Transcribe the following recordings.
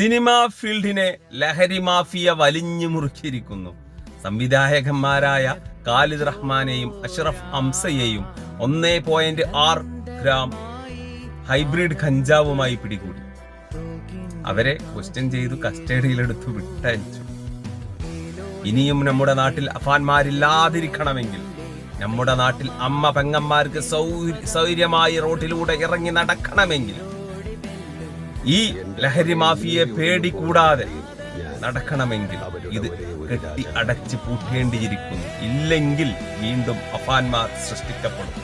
Cinema ഫീൽഡിനെ ലഹരി mafia വലിഞ്ഞു മുറുക്കിയിരിക്കുന്നു. സംവിധായകന്മാരായ ഖാലിദ് റഹ്മാനെയും അഷ്റഫ് ഹംസയെയും 1.6 ഗ്രാം ഹൈബ്രിഡ് കഞ്ചാവുമായി പിടികൂടി. അവരെ ക്വസ്റ്റ്യൻ ചെയ്തു കസ്റ്റഡിയിലെടുത്തു വിട്ടയച്ചു. ഇനിയും നമ്മുടെ നാട്ടിൽ അഫാന്മാരില്ലാതിരിക്കണമെങ്കിൽ, നമ്മുടെ നാട്ടിൽ അമ്മ പെങ്ങന്മാർക്ക് സൗകര്യമായി റോഡിലൂടെ ഇറങ്ങി നടക്കണമെങ്കിൽ, ഈ ലഹരി മാഫിയെ പേടികൂടാതെ നടക്കണമെങ്കിൽ ഇത് കെട്ടി അടച്ച് പൂട്ടേണ്ടിയിരിക്കുന്നു. ഇല്ലെങ്കിൽ വീണ്ടും അഫാന്മാർ സൃഷ്ടിക്കപ്പെടും.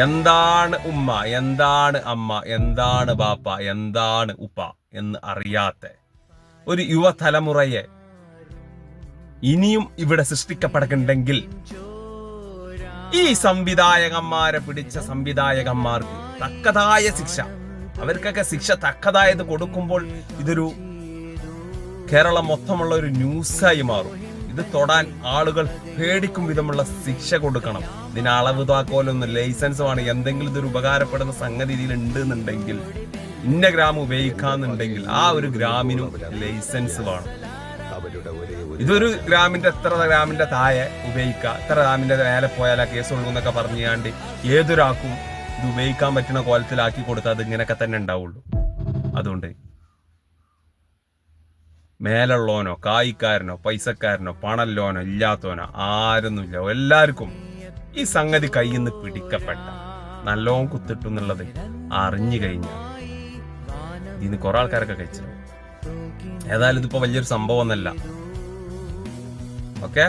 എന്താണ് ഉമ്മ, എന്താണ് അമ്മ, എന്താണ് ബാപ്പ, എന്താണ് ഉപ്പ എന്ന് അറിയാത്ത ഒരു യുവതലമുറയെ ഇനിയും ഇവിടെ സൃഷ്ടിക്കപ്പെടുന്നുണ്ടെങ്കിൽ, ഈ സംവിധായകന്മാരെ പിടിച്ച സംവിധായകന്മാർക്ക് തക്കതായ ശിക്ഷ, അവർക്കൊക്കെ ശിക്ഷ തക്കതായത് കൊടുക്കുമ്പോൾ ഇതൊരു കേരളം മൊത്തമുള്ള ഒരു ന്യൂസായി മാറും. ഇത് തൊടാൻ ആളുകൾ പേടിക്കും വിധമുള്ള ശിക്ഷ കൊടുക്കണം. ഇതിന് അളവ് താക്കോലൊന്നും ലൈസൻസ് വേണം. എന്തെങ്കിലും ഇതൊരു ഉപകാരപ്പെടുന്ന സംഗതി ഇതിലുണ്ട് എന്നുണ്ടെങ്കിൽ, ഇന്ന ഗ്രാം ഉപയോഗിക്കാന്നുണ്ടെങ്കിൽ ആ ഒരു ഗ്രാമിനും ലൈസൻസ് വേണം. ഇതൊരു ഗ്രാമിന്റെ എത്ര ഗ്രാമിന്റെ താഴെ ഉപയോഗിക്കുക, എത്ര ഗ്രാമിന്റെ മേലെ പോയാലാ കേസുള്ളൂ എന്നൊക്കെ പറഞ്ഞാണ്ട് ഏതൊരാൾക്കും ഇത് ഉപയോഗിക്കാൻ പറ്റുന്ന കോലത്തിലാക്കി കൊടുത്താൽ അത് ഇങ്ങനെയൊക്കെ തന്നെ ഉണ്ടാവുള്ളൂ. അതുകൊണ്ട് മേലുള്ളവനോ കായിക്കാരനോ പൈസക്കാരനോ പണല്ലോനോ ഇല്ലാത്തവനോ ആരൊന്നുമില്ല, എല്ലാവർക്കും ഈ സംഗതി കയ്യിൽ നിന്ന് പിടിക്കപ്പെട്ട നല്ലോണം കുത്തിട്ടു എന്നുള്ളത് അറിഞ്ഞു കഴിഞ്ഞാൽ ഇതിന് കുറെ ആൾക്കാരൊക്കെ കഴിച്ചത്. ഏതായാലും ഇതിപ്പോ വലിയൊരു സംഭവം ഒന്നല്ല. ഓക്കെ.